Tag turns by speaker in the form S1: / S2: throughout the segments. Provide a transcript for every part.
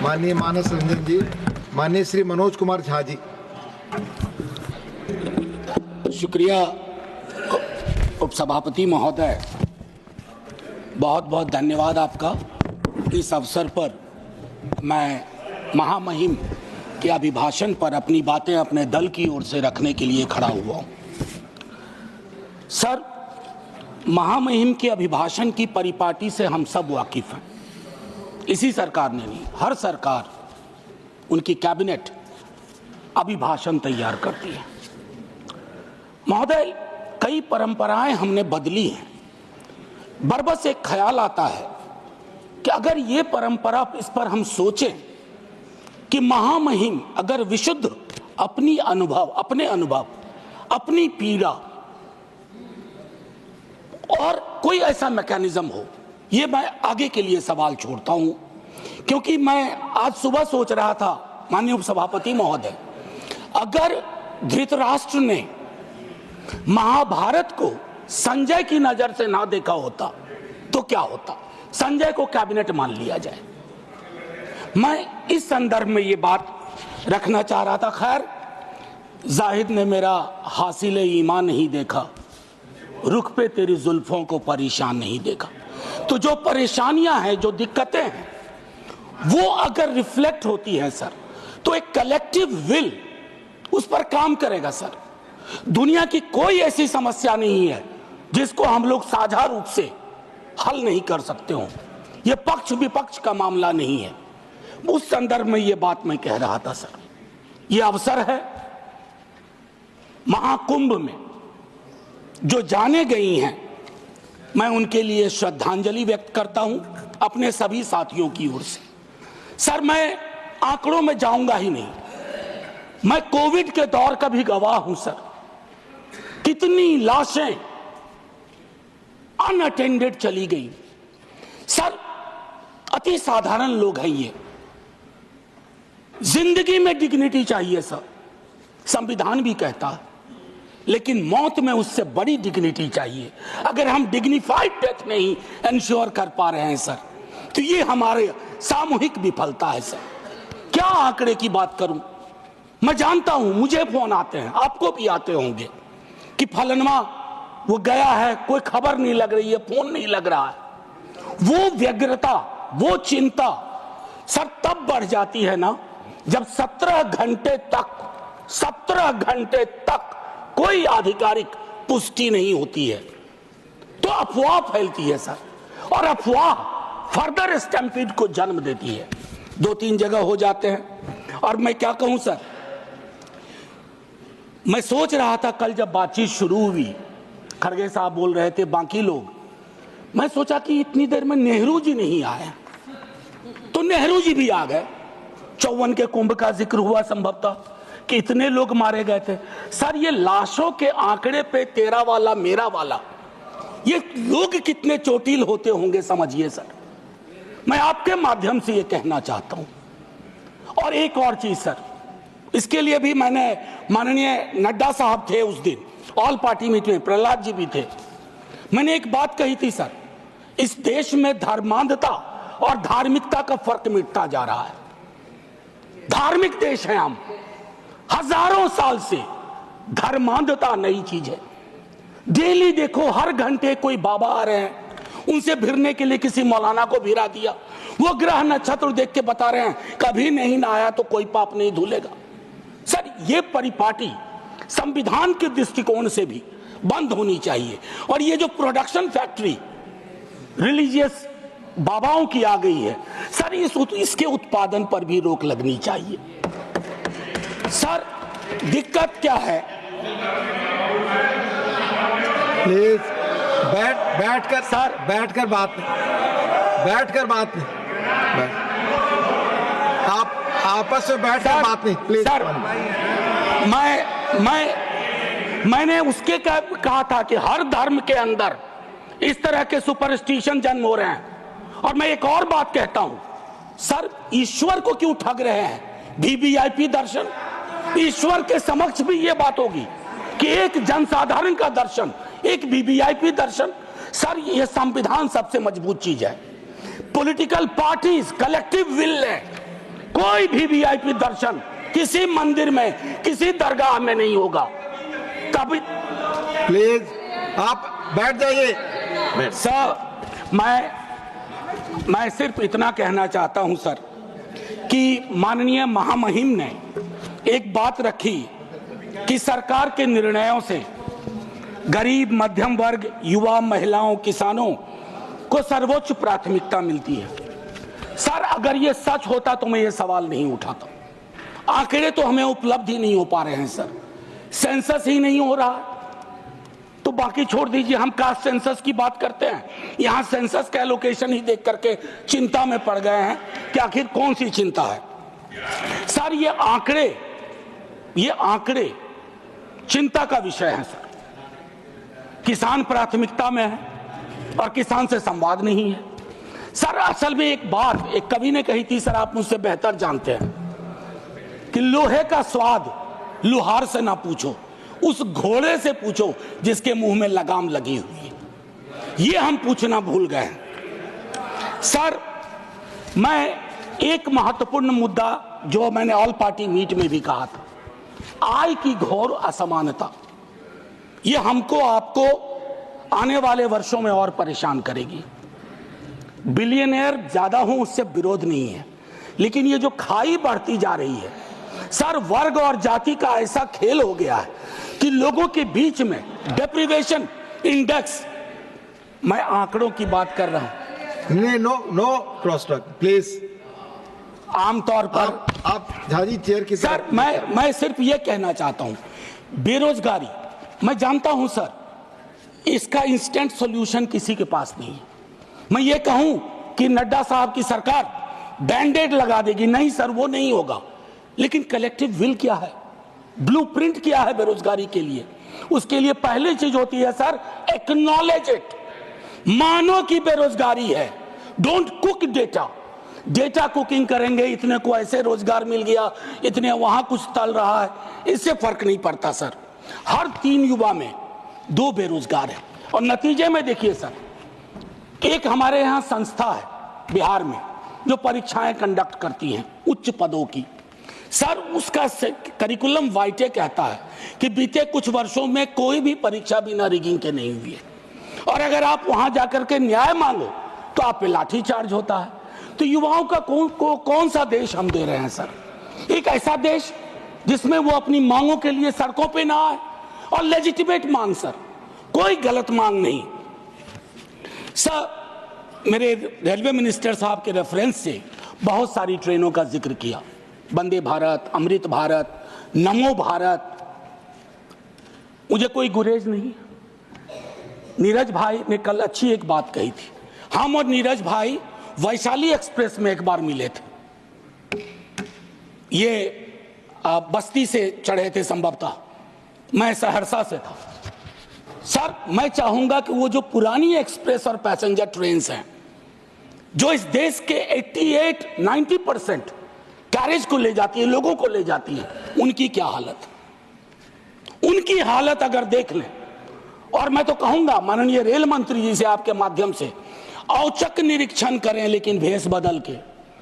S1: माननीय मानस रंजन जी, माननीय श्री मनोज कुमार झा जी।
S2: शुक्रिया उपसभापति महोदय, बहुत बहुत धन्यवाद आपका। इस अवसर पर मैं महामहिम के अभिभाषण पर अपनी बातें अपने दल की ओर से रखने के लिए खड़ा हुआ हूं। सर, महामहिम के अभिभाषण की परिपाटी से हम सब वाकिफ हैं। इसी सरकार ने नहीं, हर सरकार, उनकी कैबिनेट अभिभाषण तैयार करती है। महोदय, कई परंपराएं हमने बदली हैं। बरबस एक ख्याल आता है कि अगर ये परंपरा, इस पर हम सोचें कि महामहिम अगर विशुद्ध अपने अनुभव, अपनी पीड़ा और कोई ऐसा मैकेनिज्म हो, ये मैं आगे के लिए सवाल छोड़ता हूं, क्योंकि मैं आज सुबह सोच रहा था माननीय उपसभापति महोदय, अगर धृतराष्ट्र ने महाभारत को संजय की नजर से ना देखा होता तो क्या होता। संजय को कैबिनेट मान लिया जाए। मैं इस संदर्भ में ये बात रखना चाह रहा था। खैर, जाहिद ने मेरा हासिले ईमान नहीं देखा, रुख पे तेरी जुल्फों को परेशान नहीं देखा। तो जो परेशानियां हैं, जो दिक्कतें हैं, वो अगर रिफ्लेक्ट होती है सर, तो एक कलेक्टिव विल उस पर काम करेगा सर। दुनिया की कोई ऐसी समस्या नहीं है जिसको हम लोग साझा रूप से हल नहीं कर सकते हो। यह पक्ष विपक्ष का मामला नहीं है। उस संदर्भ में यह बात मैं कह रहा था सर। यह अवसर है, महाकुंभ में जो जाने गई हैं, मैं उनके लिए श्रद्धांजलि व्यक्त करता हूं अपने सभी साथियों की ओर से। सर, मैं आंकड़ों में जाऊंगा ही नहीं। मैं कोविड के दौर का भी गवाह हूं सर। कितनी लाशें अनअटेंडेड चली गई सर। अति साधारण लोग हैं ये। जिंदगी में डिग्निटी चाहिए सर, संविधान भी कहता है, लेकिन मौत में उससे बड़ी डिग्निटी चाहिए। अगर हम डिग्निफाइड डेथ नहीं इंश्योर कर पा रहे हैं सर, तो ये हमारे सामूहिक विफलता है सर। क्या आंकड़े की बात करूं। मैं जानता हूं, मुझे फोन आते हैं, आपको भी आते होंगे, कि फलनवा वो गया है, कोई खबर नहीं लग रही है, फोन नहीं लग रहा है। वो व्यग्रता, वो चिंता सर तब बढ़ जाती है ना, जब 17 घंटे तक कोई आधिकारिक पुष्टि नहीं होती है, तो अफवाह फैलती है सर। और अफवाह फर्दर स्टैम्पीड को जन्म देती है। 2-3 जगह हो जाते हैं। और मैं क्या कहूं सर, मैं सोच रहा था कल जब बातचीत शुरू हुई, खड़गे साहब बोल रहे थे, बाकी लोग, मैं सोचा कि इतनी देर में नेहरू जी नहीं आए, तो नेहरू जी भी आ गए। 54 के कुंभ का जिक्र हुआ संभवतः कि इतने लोग मारे गए थे सर। ये लाशों के आंकड़े पे तेरा वाला मेरा वाला, ये लोग कितने चोटिल होते होंगे समझिए सर। मैं आपके माध्यम से ये कहना चाहता हूं। और एक और चीज सर, इसके लिए भी मैंने, माननीय नड्डा साहब थे उस दिन ऑल पार्टी मीटिंग में, प्रहलाद जी भी थे, मैंने एक बात कही थी सर, इस देश में धर्मांधता और धार्मिकता का फर्क मिटता जा रहा है। धार्मिक देश है हम, हजारों साल से धर्मांधता नई चीज है। डेली देखो, हर घंटे कोई बाबा आ रहे हैं, उनसे भिड़ने के लिए किसी मौलाना को भिड़ा दिया, वो ग्रह नक्षत्र देख के बता रहे हैं कभी नहीं नहाया तो कोई पाप नहीं धुलेगा। सर, ये परिपाटी संविधान के दृष्टिकोण से भी बंद होनी चाहिए। और ये जो प्रोडक्शन फैक्ट्री रिलीजियस बाबाओं की आ गई है सर, इसके उत्पादन पर भी रोक लगनी चाहिए। सर, दिक्कत क्या है,
S1: प्लीज बैठकर सर, बैठकर बात नहीं, आप आपस में बैठकर बात नहीं प्लीज
S2: सर। मैंने उसके कहा था कि हर धर्म के अंदर इस तरह के सुपरस्टिशन जन्म हो रहे हैं। और मैं एक और बात कहता हूं सर, ईश्वर को क्यों ठग रहे हैं। वीवीआईपी दर्शन, ईश्वर के समक्ष भी ये बात होगी कि एक जनसाधारण का दर्शन, एक वीवीआईपी दर्शन। सर, ये संविधान सबसे मजबूत चीज है। पॉलिटिकल पार्टीज कलेक्टिव विल है, कोई भी वीआईपी दर्शन किसी मंदिर में, किसी दरगाह में नहीं होगा। कभी
S1: प्लीज आप बैठ जाइए।
S2: सर, मैं सिर्फ इतना कहना चाहता हूं सर कि माननीय महामहिम ने एक बात रखी कि सरकार के निर्णयों से गरीब, मध्यम वर्ग, युवा, महिलाओं, किसानों को सर्वोच्च प्राथमिकता मिलती है। सर, अगर ये सच होता तो मैं ये सवाल नहीं उठाता। आंकड़े तो हमें उपलब्ध ही नहीं हो पा रहे हैं सर, सेंसस ही नहीं हो रहा, तो बाकी छोड़ दीजिए। हम कास्ट सेंसस की बात करते हैं, यहां सेंसस का एलोकेशन ही देख करके चिंता में पड़ गए हैं कि आखिर कौन सी चिंता है। सर, ये आंकड़े चिंता का विषय है सर। किसान प्राथमिकता में है और किसान से संवाद नहीं है सर। असल में एक बात एक कवि ने कही थी सर, आप मुझसे बेहतर जानते हैं, कि लोहे का स्वाद लोहार से ना पूछो, उस घोड़े से पूछो जिसके मुंह में लगाम लगी हुई है। ये हम पूछना भूल गए हैं सर। मैं एक महत्वपूर्ण मुद्दा जो मैंने ऑल पार्टी मीट में भी कहा था, आय की घोर असमानता, ये हमको आपको आने वाले वर्षों में और परेशान करेगी। बिलियनियर ज्यादा हो उससे विरोध नहीं है, लेकिन ये जो खाई बढ़ती जा रही है सर, वर्ग और जाति का ऐसा खेल हो गया है कि लोगों के बीच में डेप्रिवेशन इंडेक्स, मैं आंकड़ों की बात कर रहा हूं।
S1: No cross talk please.
S2: आमतौर पर
S1: आप झाजी चेयर की
S2: सर, मैं सिर्फ ये कहना चाहता हूं, बेरोजगारी, मैं जानता हूं सर, इसका इंस्टेंट सॉल्यूशन किसी के पास नहीं है। मैं ये कहूं कि नड्डा साहब की सरकार बैंडेड लगा देगी, नहीं सर, वो नहीं होगा। लेकिन कलेक्टिव विल क्या है, ब्लूप्रिंट क्या है बेरोजगारी के लिए? उसके लिए पहली चीज होती है सर, एक्नॉलेज इट, मानो कि बेरोजगारी है। डोंट कुक डेटा कुकिंग करेंगे, इतने को ऐसे रोजगार मिल गया, इतने वहां कुछ तल रहा है, इससे फर्क नहीं पड़ता सर। हर 3 युवा में 2 बेरोजगार है। और नतीजे में देखिए सर, एक हमारे यहां संस्था है बिहार में जो परीक्षाएं कंडक्ट करती हैं उच्च पदों की सर, उसका करिकुलम वाइटे कहता है कि बीते कुछ वर्षों में कोई भी परीक्षा बिना रिगिंग के नहीं हुई है। और अगर आप वहां जाकर के न्याय मांगो तो आप पे लाठी चार्ज होता है। तो युवाओं का कौन सा देश हम दे रहे हैं सर? एक ऐसा देश जिसमें वो अपनी मांगों के लिए सड़कों पे ना आए, और लेजिटिमेट मांग सर, कोई गलत मांग नहीं सर। मेरे रेलवे मिनिस्टर साहब के रेफरेंस से बहुत सारी ट्रेनों का जिक्र किया, वंदे भारत, अमृत भारत, नमो भारत, मुझे कोई गुरेज नहीं। नीरज भाई ने कल अच्छी एक बात कही थी, हम और नीरज भाई वैशाली एक्सप्रेस में एक बार मिले थे, ये बस्ती से चढ़े थे संभवतः, मैं सहरसा से था सर। मैं चाहूंगा कि वो जो पुरानी एक्सप्रेस और पैसेंजर ट्रेन हैं जो इस देश के 88-90% कैरेज को ले जाती है, लोगों को ले जाती है, उनकी क्या हालत, उनकी हालत अगर देख लें। और मैं तो कहूंगा माननीय रेल मंत्री जी से आपके माध्यम से औचक निरीक्षण करें, लेकिन भेष बदल के,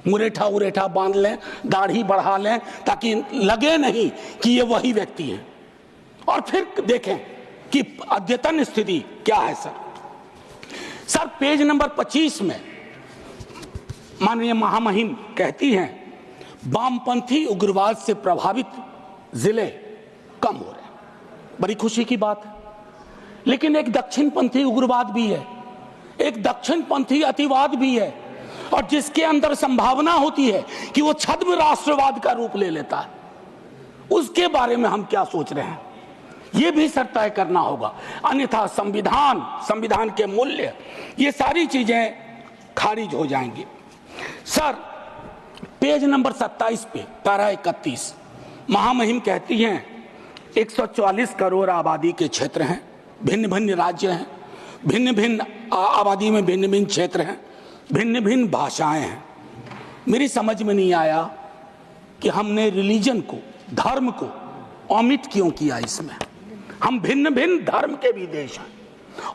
S2: मुरेठा उरेठा बांध लें, दाढ़ी बढ़ा लें, ताकि लगे नहीं कि ये वही व्यक्ति हैं। और फिर देखें कि अद्यतन स्थिति क्या है सर। पेज नंबर 25 में माननीय महामहिम कहती हैं वामपंथी उग्रवाद से प्रभावित जिले कम हो रहे हैं। बड़ी खुशी की बात है, लेकिन एक दक्षिणपंथी उग्रवाद भी है, एक दक्षिणपंथी अतिवाद भी है, और जिसके अंदर संभावना होती है कि वो छद्म राष्ट्रवाद का रूप ले लेता है। उसके बारे में हम क्या सोच रहे हैं, ये भी सर तय करना होगा, अन्यथा संविधान के मूल्य, ये सारी चीजें खारिज हो जाएंगी सर। पेज नंबर 27 पे पैरा 31 महामहिम कहती हैं 144 करोड़ आबादी के क्षेत्र हैं, भिन्न भिन्न राज्य हैं, भिन्न भिन्न आबादी में भिन्न भिन्न क्षेत्र हैं, भिन्न भिन्न भाषाएं हैं। मेरी समझ में नहीं आया कि हमने रिलीजन को, धर्म को ओमिट क्यों किया इसमें। हम भिन्न भिन्न धर्म के भी देश हैं,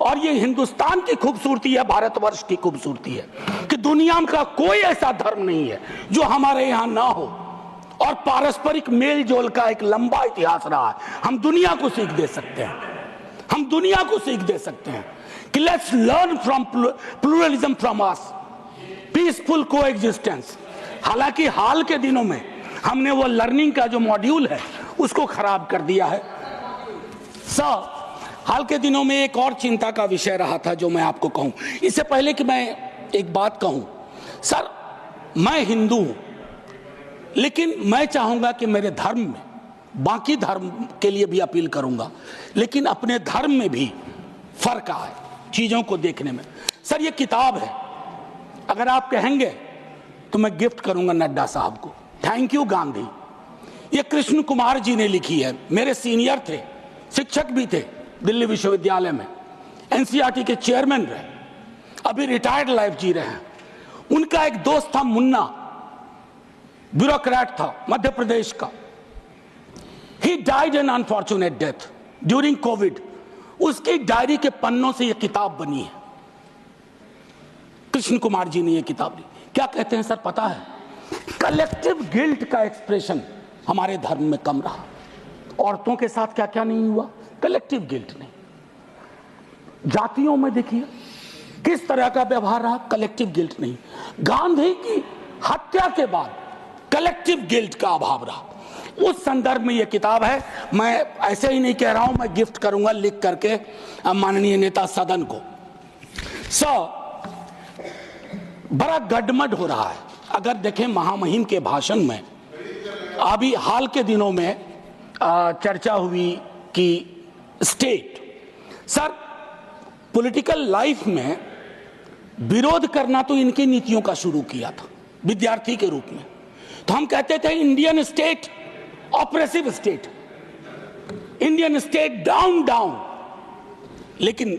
S2: और ये हिंदुस्तान की खूबसूरती है, भारतवर्ष की खूबसूरती है कि दुनिया का कोई ऐसा धर्म नहीं है जो हमारे यहां ना हो, और पारस्परिक मेल जोल का एक लंबा इतिहास रहा है। हम दुनिया को सीख दे सकते हैं, हम दुनिया को सीख दे सकते हैं कि let's learn from pluralism from us, peaceful coexistence. हालांकि हाल के दिनों में हमने वो लर्निंग का जो मॉड्यूल है उसको खराब कर दिया है। सर, हाल के दिनों में एक और चिंता का विषय रहा था जो मैं आपको कहूं। इससे पहले कि मैं एक बात कहूं, सर मैं हिंदू हूं, लेकिन मैं चाहूंगा कि मेरे धर्म में, बाकी धर्म के लिए भी अपील करूंगा, लेकिन अपने धर्म में भी फर्क आए चीजों को देखने में। सर ये किताब है, अगर आप कहेंगे तो मैं गिफ्ट करूंगा नड्डा साहब को। Thank you Gandhi. ये कृष्ण कुमार जी ने लिखी है, मेरे सीनियर थे, शिक्षक भी थे दिल्ली विश्वविद्यालय में, एनसीईआरटी के चेयरमैन रहे, अभी रिटायर्ड लाइफ जी रहे हैं। उनका एक दोस्त था मुन्ना, ब्यूरोक्रेट था मध्य प्रदेश का। He died an unfortunate death during Covid. उसकी डायरी के पन्नों से यह किताब बनी है। कृष्ण कुमार जी ने यह किताब ली। क्या कहते हैं सर पता है? कलेक्टिव गिल्ट का एक्सप्रेशन हमारे धर्म में कम रहा। औरतों के साथ क्या क्या नहीं हुआ, कलेक्टिव गिल्ट नहीं। जातियों में देखिए किस तरह का व्यवहार रहा, कलेक्टिव गिल्ट नहीं। गांधी की हत्या के बाद कलेक्टिव गिल्ट का अभाव रहा। उस संदर्भ में यह किताब है। मैं ऐसे ही नहीं कह रहा हूं, मैं गिफ्ट करूंगा लिख करके माननीय नेता सदन को। बड़ा गडमड हो रहा है। अगर देखें महामहिम के भाषण में, अभी हाल के दिनों में चर्चा हुई कि स्टेट, सर पॉलिटिकल लाइफ में विरोध करना तो इनकी नीतियों का शुरू किया था विद्यार्थी के रूप में। तो हम कहते थे Indian state oppressive state, Indian state down down, लेकिन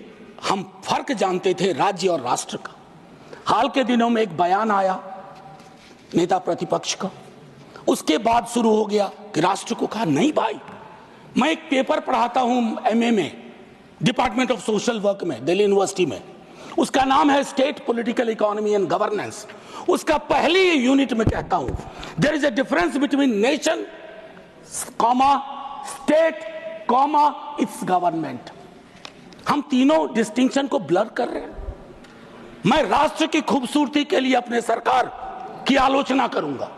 S2: हम फर्क जानते थे राज्य और राष्ट्र का। हाल के दिनों में एक बयान आया नेता प्रतिपक्ष का, उसके बाद शुरू हो गया कि राष्ट्र को कहा नहीं भाई। मैं एक पेपर पढ़ाता हूं एमए में, डिपार्टमेंट ऑफ सोशल वर्क में, दिल्ली यूनिवर्सिटी में। उसका नाम है state political economy and governance. उसका पहले यूनिट में कहता हूं there is a difference between nation comma state comma its government. हम तीनों डिस्टिंक्शन को ब्लर कर रहे हैं। मैं राष्ट्र की खूबसूरती के लिए अपने सरकार की आलोचना करूंगा,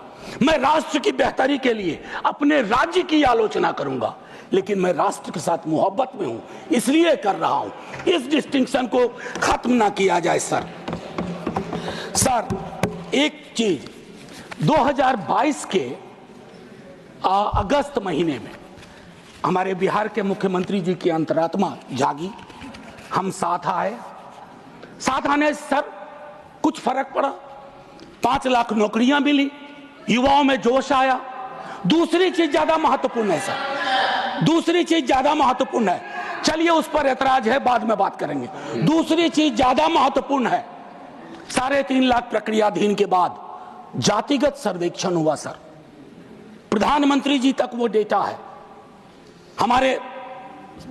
S2: मैं राष्ट्र की बेहतरी के लिए अपने राज्य की आलोचना करूंगा, लेकिन मैं राष्ट्र के साथ मोहब्बत में हूं, इसलिए कर रहा हूं। इस डिस्टिंक्शन को खत्म ना किया जाए सर। एक चीज 2022 के अगस्त महीने में हमारे बिहार के मुख्यमंत्री जी की अंतरात्मा जागी, हम साथ आए। साथ आने से सर कुछ फर्क पड़ा, 5 लाख नौकरियां मिली, युवाओं में जोश आया। दूसरी चीज ज्यादा महत्वपूर्ण है सर, दूसरी चीज ज्यादा महत्वपूर्ण है। चलिए उस पर ऐतराज है, बाद में बात करेंगे। दूसरी चीज ज्यादा महत्वपूर्ण है, 3.5 लाख प्रक्रियाधीन के बाद जातिगत सर्वेक्षण हुआ सर। प्रधानमंत्री जी तक वो डेटा है, हमारे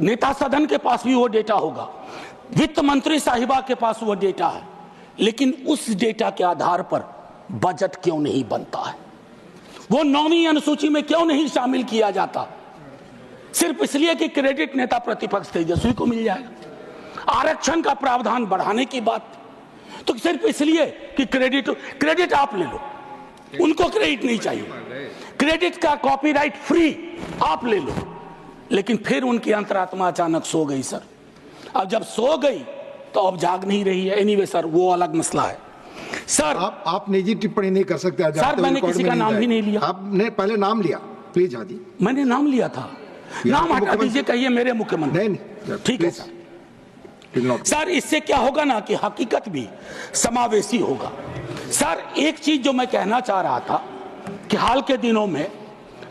S2: नेता सदन के पास भी वो डेटा होगा, वित्त मंत्री साहिबा के पास वो डेटा है, लेकिन उस डेटा के आधार पर बजट क्यों नहीं बनता है? वो 9वीं अनुसूची में क्यों नहीं शामिल किया जाता? सिर्फ इसलिए कि क्रेडिट नेता प्रतिपक्ष तेजस्वी को मिल जाएगा। आरक्षण का प्रावधान बढ़ाने की बात तो सिर्फ इसलिए कि क्रेडिट आप ले लो, उनको क्रेडिट नहीं चाहिए, क्रेडिट का कॉपीराइट फ्री आप ले लो। लेकिन फिर उनकी अंतरात्मा अचानक सो गई सर। अब जब सो गई तो अब जाग नहीं रही है। एनीवे सर वो अलग मसला है सर।
S1: आप निजी टिप्पणी नहीं कर सकते
S2: सर, मैंने किसी का नाम ही नहीं लिया।
S1: आपने पहले नाम लिया, प्लीज। हाँ जी,
S2: मैंने नाम लिया था, नाम हटा दीजिए, कहिए मेरे मुख्यमंत्री।
S1: नहीं,
S2: ठीक है सर। सर इससे क्या होगा ना कि हकीकत भी समावेशी होगा। सर एक चीज जो मैं कहना चाह रहा था कि हाल के दिनों में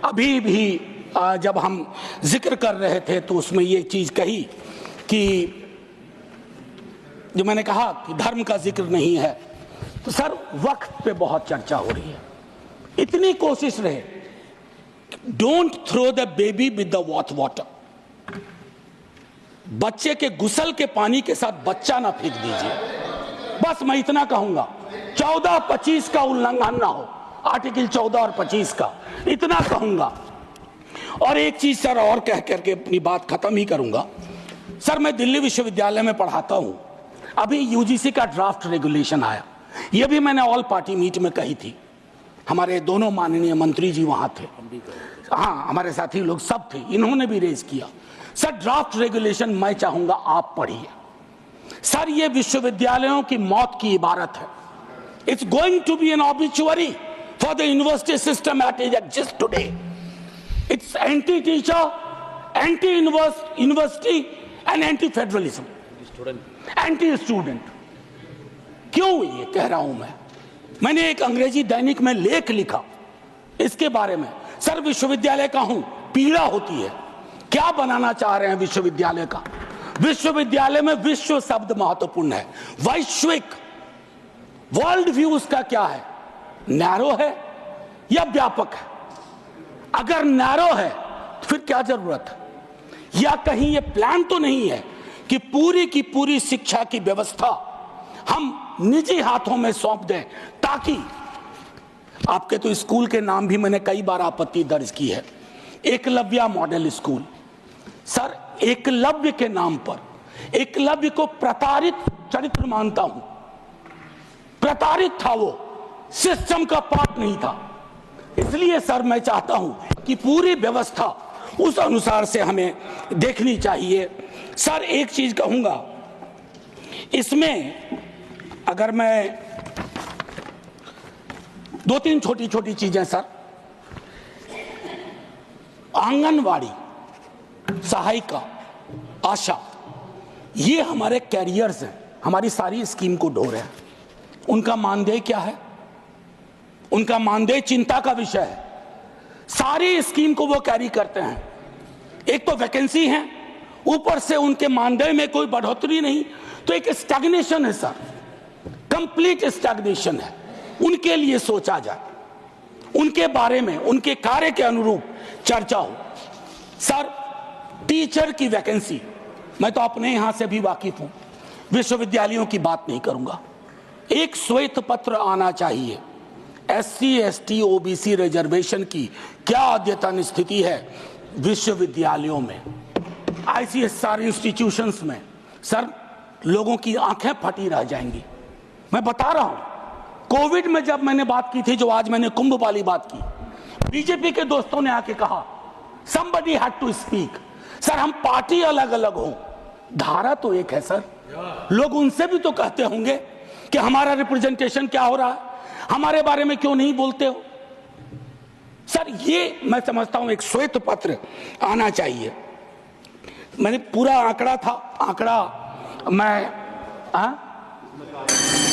S2: अभी भी जब हम जिक्र कर रहे थे तो उसमें ये चीज कही कि जो मैंने कहा कि धर्म का जिक्र नहीं है, तो सर वक्त पे बहुत चर्चा हो रही है। इतनी कोशिश रहे, don't throw the baby with the bath water. बच्चे के गुसल के पानी के साथ बच्चा ना फेंक दीजिए। बस मैं इतना कहूंगा। 14-25 का उल्लंघन ना हो, आर्टिकल 14 और 25 का, इतना कहूंगा। और एक चीज सर और कह करके अपनी बात खत्म ही करूंगा। सर मैं दिल्ली विश्वविद्यालय में पढ़ाता हूं, अभी यूजीसी का ड्राफ्ट रेगुलेशन आया, यह भी मैंने ऑल पार्टी मीट में कही थी, हमारे दोनों माननीय मंत्री जी वहां थे, हाँ हमारे साथी लोग सब थे, इन्होंने भी रेज किया। सर ड्राफ्ट रेगुलेशन मैं चाहूंगा आप पढ़िए। सर ये विश्वविद्यालयों की मौत की इबारत है। It's going to be an obituary for the university system at it exist today. It's anti teacher, anti university and anti federalism, anti student. क्यों ये कह रहा हूं मैंने एक अंग्रेजी दैनिक में लेख लिखा इसके बारे में। सर विश्वविद्यालय का हूं, पीड़ा होती है। क्या बनाना चाह रहे हैं विश्वविद्यालय का? विश्वविद्यालय में विश्व शब्द महत्वपूर्ण है, वैश्विक, वर्ल्ड व्यू उसका क्या है, नैरो है या व्यापक है? अगर नैरो है तो फिर क्या जरूरत है? या कहीं ये प्लान तो नहीं है कि पूरी की पूरी शिक्षा की व्यवस्था हम निजी हाथों में सौंप दें, ताकि आपके तो स्कूल के नाम भी मैंने कई बार आपत्ति दर्ज की है, Eklavya model school. Sir Eklavya के नाम पर, एकलव्य को प्रताड़ित चरित्र मानता हूं, प्रताड़ित था वो, सिस्टम का पार्ट नहीं था। इसलिए सर मैं चाहता हूं कि पूरी व्यवस्था उस अनुसार से हमें देखनी चाहिए। सर एक चीज कहूंगा इसमें, अगर मैं दो तीन छोटी छोटी चीजें सर, आंगनवाड़ी, सहायिका, आशा, ये हमारे कैरियर्स हैं, हमारी सारी स्कीम को ढो रहे हैं। उनका मानदेय क्या है? उनका मानदेय चिंता का विषय है। सारी स्कीम को वो कैरी करते हैं। एक तो वैकेंसी है, ऊपर से उनके मानदेय में कोई बढ़ोतरी नहीं, तो एक स्टैग्नेशन है सर, कंप्लीट स्टैग्नेशन है। उनके लिए सोचा जाए, उनके बारे में, उनके कार्य के अनुरूप चर्चा हो। सर टीचर की वैकेंसी, मैं तो अपने यहां से भी वाकिफ हूं, विश्वविद्यालयों की बात नहीं करूंगा। एक श्वेत पत्र आना चाहिए, एससी एसटी ओबीसी रिजर्वेशन की क्या अद्यतन स्थिति है विश्वविद्यालयों में, आईसीएसआर इंस्टीट्यूशंस में। सर लोगों की आंखें फटी रह जाएंगी। मैं बता रहा हूं, कोविड में जब मैंने बात की थी, जो आज मैंने कुंभ वाली बात की, बीजेपी के दोस्तों ने आके कहा somebody had to speak। Sir हम पार्टी अलग अलग हो, धारा तो एक है सर। लोग उनसे भी तो कहते होंगे कि हमारा रिप्रेजेंटेशन क्या हो रहा है, हमारे बारे में क्यों नहीं बोलते हो? सर ये मैं समझता हूं एक श्वेत पत्र आना चाहिए। मैंने पूरा आंकड़ा था, आंकड़ा मैं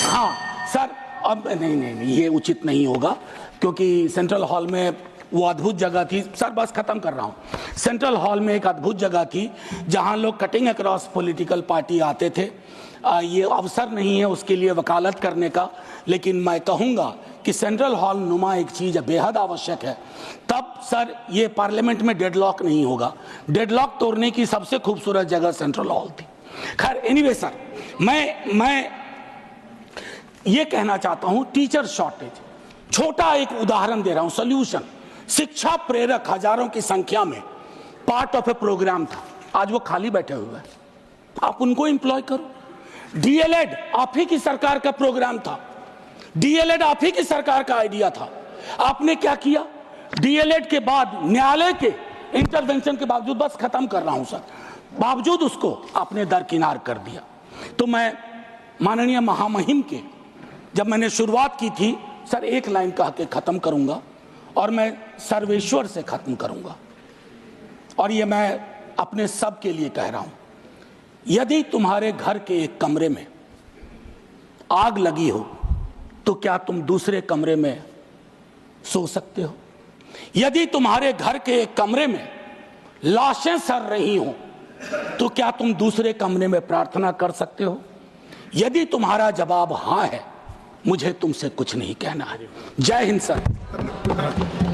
S2: हाँ सर, अब नहीं ये उचित नहीं होगा, क्योंकि सेंट्रल हॉल में वो अद्भुत जगह थी। सर बस खत्म कर रहा हूं। सेंट्रल हॉल में एक अद्भुत जगह थी जहां लोग कटिंग अक्रॉस पॉलिटिकल पार्टी आते थे। ये अवसर नहीं है उसके लिए वकालत करने का, लेकिन मैं कहूंगा कि सेंट्रल हॉल नुमा एक चीज बेहद आवश्यक है। तब सर ये पार्लियामेंट में डेडलॉक नहीं होगा। डेडलॉक तोड़ने की सबसे खूबसूरत जगह सेंट्रल हॉल थी। खैर एनीवे सर, मैं ये कहना चाहता हूं, टीचर शॉर्टेज, छोटा एक उदाहरण दे रहा हूं, सोल्यूशन। शिक्षा प्रेरक हजारों की संख्या में पार्ट ऑफ ए प्रोग्राम था, आज वो खाली बैठे हुए हैं, आप उनको एम्प्लॉय करो। डीएलएड आप ही की सरकार का प्रोग्राम था, डीएलएड आप ही की सरकार का आइडिया था। आपने क्या किया? डीएलएड के बाद न्यायालय के इंटरवेंशन के बावजूद, बस खत्म कर रहा हूं सर, बावजूद उसको आपने दरकिनार कर दिया। तो मैं माननीय महामहिम के, जब मैंने शुरुआत की थी सर, एक लाइन कह के खत्म करूंगा और मैं सर्वेश्वर से खत्म करूंगा, और ये मैं अपने सब के लिए कह रहा हूं। यदि तुम्हारे घर के एक कमरे में आग लगी हो तो क्या तुम दूसरे कमरे में सो सकते हो? यदि तुम्हारे घर के एक कमरे में लाशें सड़ रही हो तो क्या तुम दूसरे कमरे में प्रार्थना कर सकते हो? यदि तुम्हारा जवाब हां है, मुझे तुमसे कुछ नहीं कहना है। जय हिंद सर।